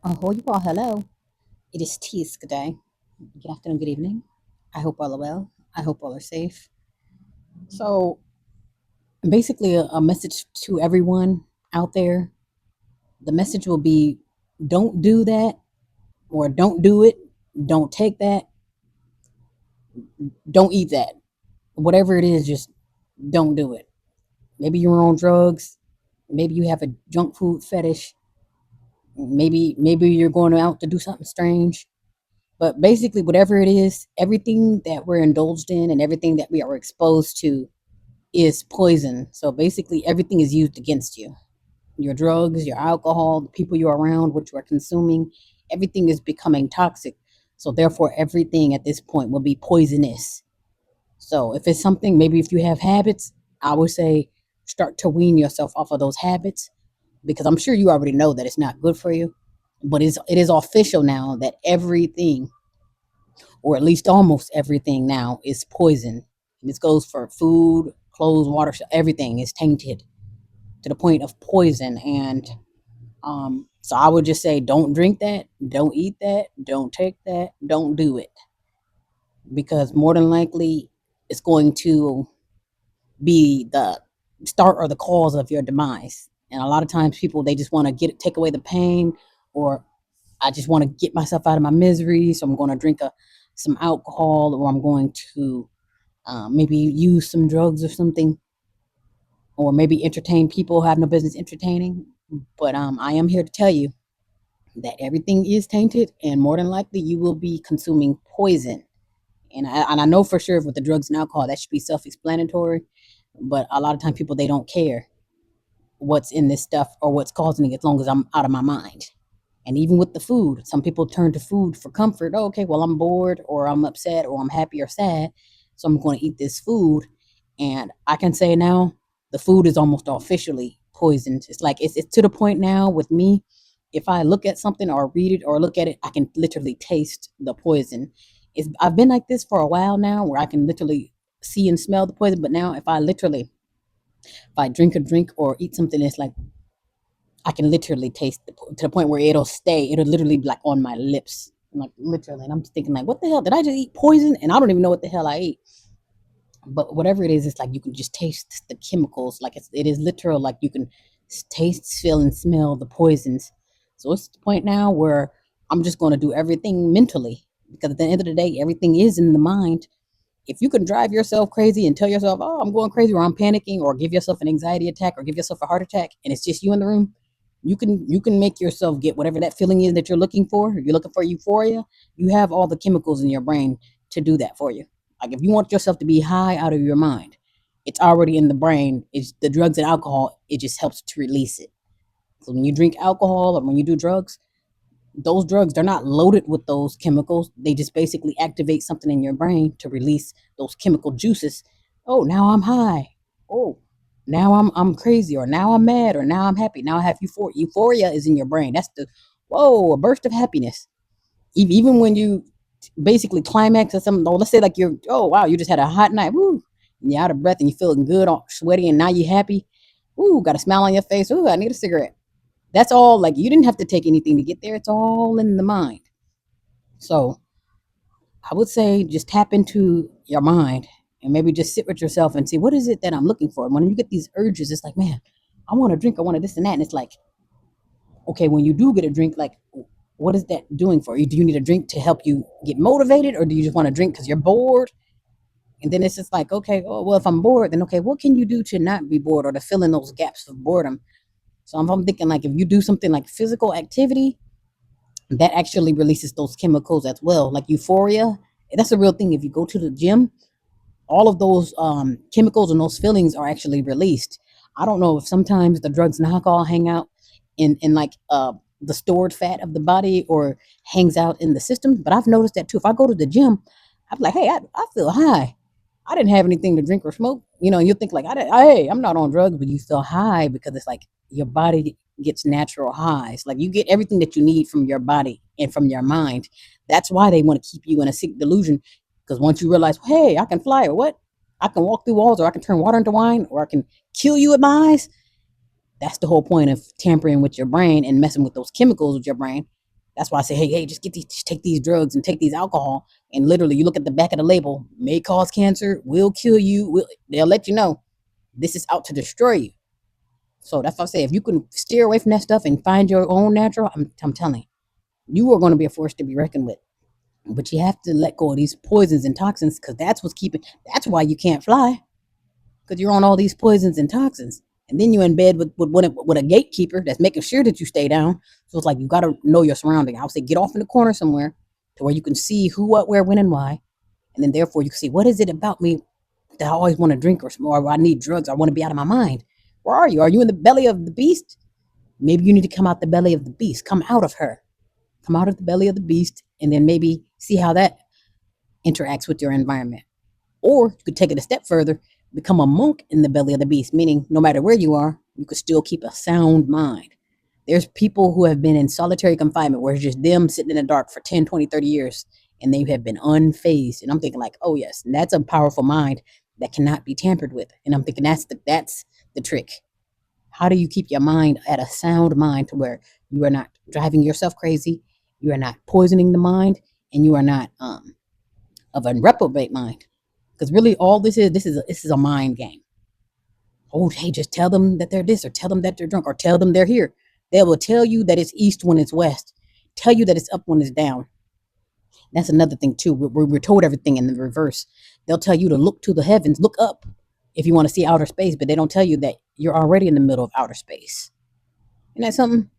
Oh, you all, hello. It is Tisk day. Good afternoon, good evening. I hope all are well. I hope all are safe. So, basically, a message to everyone out there. The message will be don't do that, or don't do it, don't take that, don't eat that. Whatever it is, just don't do it. Maybe you're on drugs, maybe you have a junk food fetish, maybe you're going out to do something strange. But basically, whatever it is, everything that we're indulged in and everything that we are exposed to is poison. So basically, everything is used against you. Your drugs, your alcohol, the people you're around, what you are consuming, everything is becoming toxic. So therefore, everything at this point will be poisonous. So if it's something, maybe if you have habits, I would say start to wean yourself off of those habits because I'm sure you already know that it's not good for you. But it is official now that everything, or at least almost everything now, is poison. And this goes for food, clothes, water, everything is tainted to the point of poison. And so I would just say don't drink that, don't eat that, don't take that, don't do it. Because more than likely it's going to be the start or the cause of your demise. And a lot of times people, they just want to take away the pain, or I just want to get myself out of my misery. So I'm going to drink some alcohol, or I'm going to maybe use some drugs or something, or maybe entertain people who have no business entertaining. But I am here to tell you that everything is tainted, and more than likely you will be consuming poison. And I know for sure with the drugs and alcohol that should be self-explanatory, but a lot of times people, they don't care what's in this stuff or what's causing it as long as I'm out of my mind. And even with the food, some people turn to food for comfort. Oh, okay, well, I'm bored or I'm upset or I'm happy or sad, so I'm going to eat this food. And I can say now the food is almost officially poisoned. It's like it's to the point now with me. If I look at something or read it or look at it, I can literally taste the poison. I've been like this for a while now, where I can literally see and smell the poison. But now, if I drink a drink or eat something, it's like I can literally taste to the point where it'll literally be like on my lips, like literally. And I'm just thinking, like, what the hell did I just eat? Poison? And I don't even know what the hell I ate. But whatever it is, it's like you can just taste the chemicals. Like it is literal. Like you can taste, feel, and smell the poisons. So it's the point now where I'm just going to do everything mentally, because at the end of the day, everything is in the mind. If you can drive yourself crazy and tell yourself, "Oh, I'm going crazy," or "I'm panicking," or give yourself an anxiety attack, or give yourself a heart attack, and it's just you in the room, you can make yourself get whatever that feeling is that you're looking for. If you're looking for euphoria, you have all the chemicals in your brain to do that for you. Like if you want yourself to be high out of your mind, it's already in the brain. It's the drugs and alcohol. It just helps to release it. So when you drink alcohol or when you do drugs, those drugs, they're not loaded with those chemicals. They just basically activate something in your brain to release those chemical juices. Oh, now I'm high. Oh, now I'm crazy, or now I'm mad, or now I'm happy. Now I have euphoria. Euphoria is in your brain. That's the whoa, a burst of happiness. Even when you basically climax or something. Oh, let's say like you're, oh wow, you just had a hot night. Woo, and you're out of breath and you're feeling good, all sweaty, and now you're happy. Ooh, got a smile on your face. Ooh, I need a cigarette. That's all. Like you didn't have to take anything to get there. It's all in the mind. So I would say just tap into your mind and maybe just sit with yourself and see what is it that I'm looking for. When you get these urges, it's like, man, I want to drink, I want to this and that. And it's like, okay, when you do get a drink, like, what is that doing for you? Do you need a drink to help you get motivated, or do you just want to drink because you're bored? And then it's just like, okay, oh, well, if I'm bored, then okay, what can you do to not be bored or to fill in those gaps of boredom? So I'm thinking like if you do something like physical activity, that actually releases those chemicals as well, like euphoria. That's a real thing. If you go to the gym, all of those chemicals and those feelings are actually released. I don't know if sometimes the drugs and alcohol hang out in like the stored fat of the body, or hangs out in the system, but I've noticed that too. If I go to the gym, I'm like, hey, I feel high. I didn't have anything to drink or smoke, and you think like, hey, I'm not on drugs, but you feel high because it's like your body gets natural highs. Like you get everything that you need from your body and from your mind. That's why they want to keep you in a sick delusion, because once you realize, hey, I can fly, or what? I can walk through walls, or I can turn water into wine, or I can kill you with my eyes. That's the whole point of tampering with your brain and messing with those chemicals with your brain. That's why I say, hey, just just take these drugs and take these alcohol. And literally, you look at the back of the label, may cause cancer, will kill you. They'll let you know this is out to destroy you. So that's why I say, if you can steer away from that stuff and find your own natural, I'm telling you, you are going to be a force to be reckoned with. But you have to let go of these poisons and toxins because that's what's keeping. That's why you can't fly because you're on all these poisons and toxins. And then you're in bed with a gatekeeper that's making sure that you stay down. So it's like you got to know your surrounding. I would say get off in the corner somewhere to where you can see who, what, where, when, and why. And then therefore you can see what is it about me that I always want to drink or I need drugs. I want to be out of my mind. Where are you? Are you in the belly of the beast? Maybe you need to come out the belly of the beast. Come out of her. Come out of the belly of the beast and then maybe see how that interacts with your environment. Or you could take it a step further, become a monk in the belly of the beast, meaning no matter where you are, you could still keep a sound mind. There's people who have been in solitary confinement where it's just them sitting in the dark for 10, 20, 30 years and they have been unfazed. And I'm thinking like, oh yes, that's a powerful mind that cannot be tampered with. And I'm thinking that's the trick. How do you keep your mind at a sound mind to where you are not driving yourself crazy, you are not poisoning the mind, and you are not of a reprobate mind? Because really, all this is a mind game. Oh, hey, just tell them that they're this, or tell them that they're drunk, or tell them they're here. They will tell you that it's east when it's west. Tell you that it's up when it's down. That's another thing too. We're told everything in the reverse. They'll tell you to look to the heavens, look up, if you want to see outer space, but they don't tell you that you're already in the middle of outer space. Isn't that something?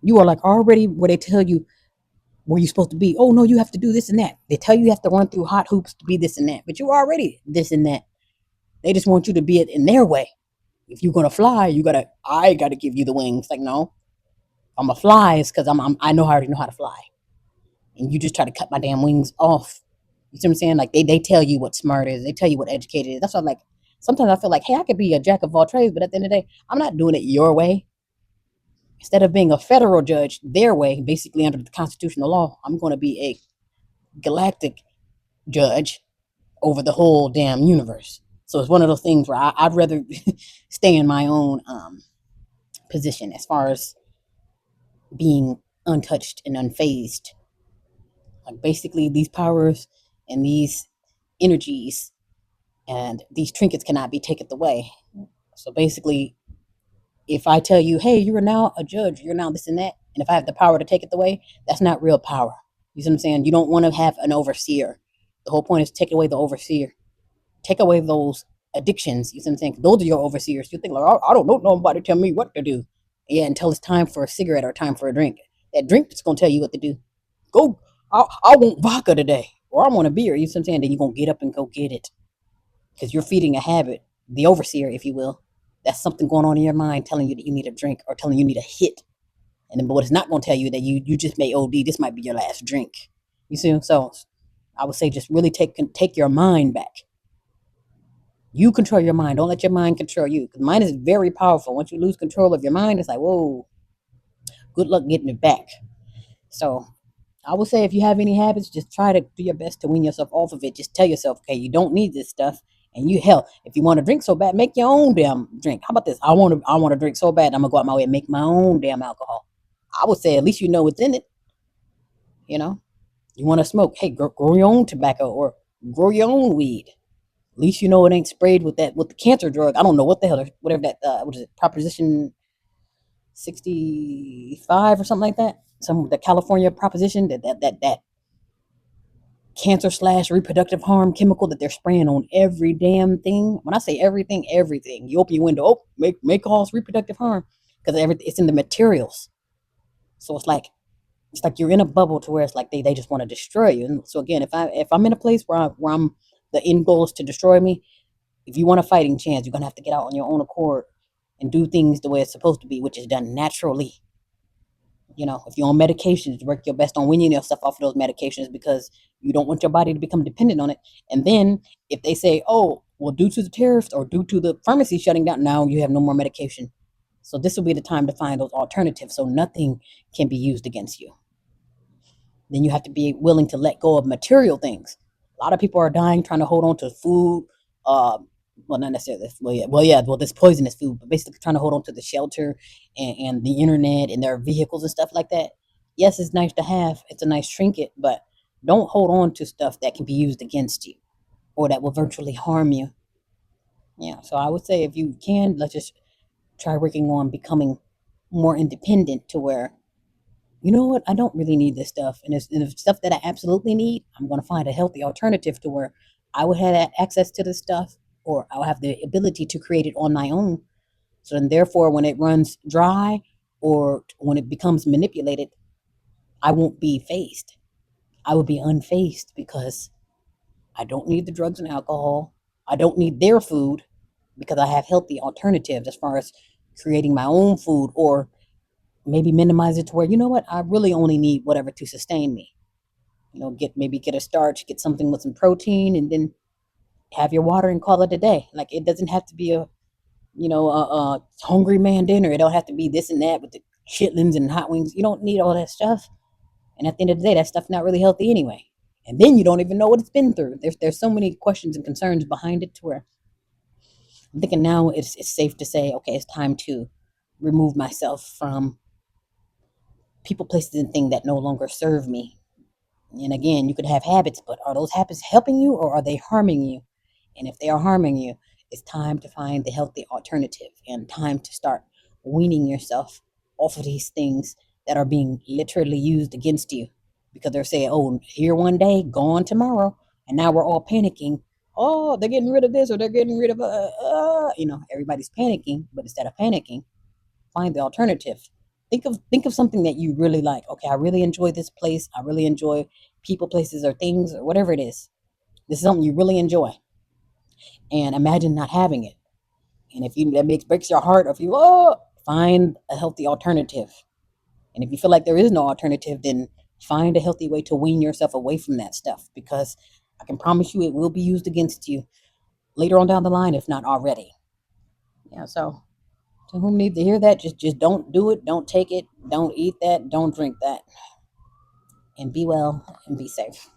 You are like already where they tell you where you're supposed to be. Oh no, you have to do this and that. They tell you you have to run through hot hoops to be this and that, but you're already this and that. They just want you to be it in their way. If you're gonna fly, I gotta give you the wings. Like no, I'm a fly. It's because I know I already know how to fly, and you just try to cut my damn wings off. You see what I'm saying? Like they tell you what smart is. They tell you what educated is. That's why I'm like sometimes I feel like, hey, I could be a jack of all trades, but at the end of the day, I'm not doing it your way. Instead of being a federal judge their way, basically under the constitutional law, I'm going to be a galactic judge over the whole damn universe. So it's one of those things where I'd rather stay in my own position as far as being untouched and unfazed. Like basically, these powers and these energies and these trinkets cannot be taken away. So basically, if I tell you, hey, you are now a judge, you're now this and that, and if I have the power to take it away, that's not real power. You see what I'm saying? You don't want to have an overseer. The whole point is take away the overseer. Take away those addictions. You see what I'm saying? Those are your overseers. You think like, I don't know nobody tell me what to do. Yeah, until it's time for a cigarette or time for a drink. That drink is gonna tell you what to do. Go. I want vodka today, or I want a beer. You see what I'm saying? Then you're gonna get up and go get it because you're feeding a habit, the overseer, if you will. That's something going on in your mind telling you that you need a drink or telling you need a hit. And then, but what it's not going to tell you that you just may OD. This might be your last drink. You see? So I would say just really take your mind back. You control your mind. Don't let your mind control you. Because mind is very powerful. Once you lose control of your mind, it's like, whoa, good luck getting it back. So I would say if you have any habits, just try to do your best to wean yourself off of it. Just tell yourself, okay, you don't need this stuff. And you hell, if you want to drink so bad, make your own damn drink. How about this? I want to drink so bad, I'm gonna go out my way and make my own damn alcohol. I would say at least you know what's in it. You know, you want to smoke, hey, grow your own tobacco or grow your own weed. At least you know it ain't sprayed with the cancer drug. I don't know what the hell, whatever that what is it, Proposition 65 or something like that. Some the California proposition that cancer slash reproductive harm chemical that they're spraying on every damn thing. When I say everything, everything. You open your window, oh, may cause reproductive harm because it's in the materials. So it's like you're in a bubble to where it's like they just want to destroy you. And so again, if I'm in a place where I'm the end goal is to destroy me, if you want a fighting chance, you're gonna have to get out on your own accord and do things the way it's supposed to be, which is done naturally. If you're on medications, work your best on weaning yourself off of those medications because you don't want your body to become dependent on it. And then if they say, oh, well, due to the tariffs or due to the pharmacy shutting down, now you have no more medication. So this will be the time to find those alternatives so nothing can be used against you. Then you have to be willing to let go of material things. A lot of people are dying trying to hold on to food. Uh, well, not necessarily. Well, this poisonous food, but basically trying to hold on to the shelter and the internet and their vehicles and stuff like that. Yes, it's nice to have. It's a nice trinket, but don't hold on to stuff that can be used against you or that will virtually harm you. Yeah. So I would say if you can, let's just try working on becoming more independent to where, you know what, I don't really need this stuff. And if stuff that I absolutely need, I'm going to find a healthy alternative to where I would have access to this stuff or I'll have the ability to create it on my own. So then, therefore, when it runs dry or when it becomes manipulated, I won't be faced. I will be unfazed because I don't need the drugs and alcohol. I don't need their food because I have healthy alternatives as far as creating my own food or maybe minimize it to where, you know what, I really only need whatever to sustain me. Get a starch, get something with some protein, and then have your water and call it a day. Like it doesn't have to be a hungry man dinner. It don't have to be this and that with the chitlins and hot wings. You don't need all that stuff. And at the end of the day, that stuff's not really healthy anyway. And then you don't even know what it's been through. There's so many questions and concerns behind it to where I'm thinking now it's safe to say, okay, it's time to remove myself from people, places, and things that no longer serve me. And again, you could have habits, but are those habits helping you or are they harming you? And if they are harming you, it's time to find the healthy alternative and time to start weaning yourself off of these things that are being literally used against you because they're saying, oh, here one day, gone tomorrow. And now we're all panicking. Oh, they're getting rid of this or they're getting rid of, everybody's panicking. But instead of panicking, find the alternative. Think of something that you really like. Okay, I really enjoy this place. I really enjoy people, places, or things, or whatever it is. This is something you really enjoy, and imagine not having it. And if you that makes breaks your heart, or if you find a healthy alternative. And if you feel like there is no alternative, then find a healthy way to wean yourself away from that stuff because I can promise you it will be used against you later on down the line, if not already. Yeah, so to whom needs to hear that, just don't do it, don't take it, don't eat that, don't drink that, and be well and be safe.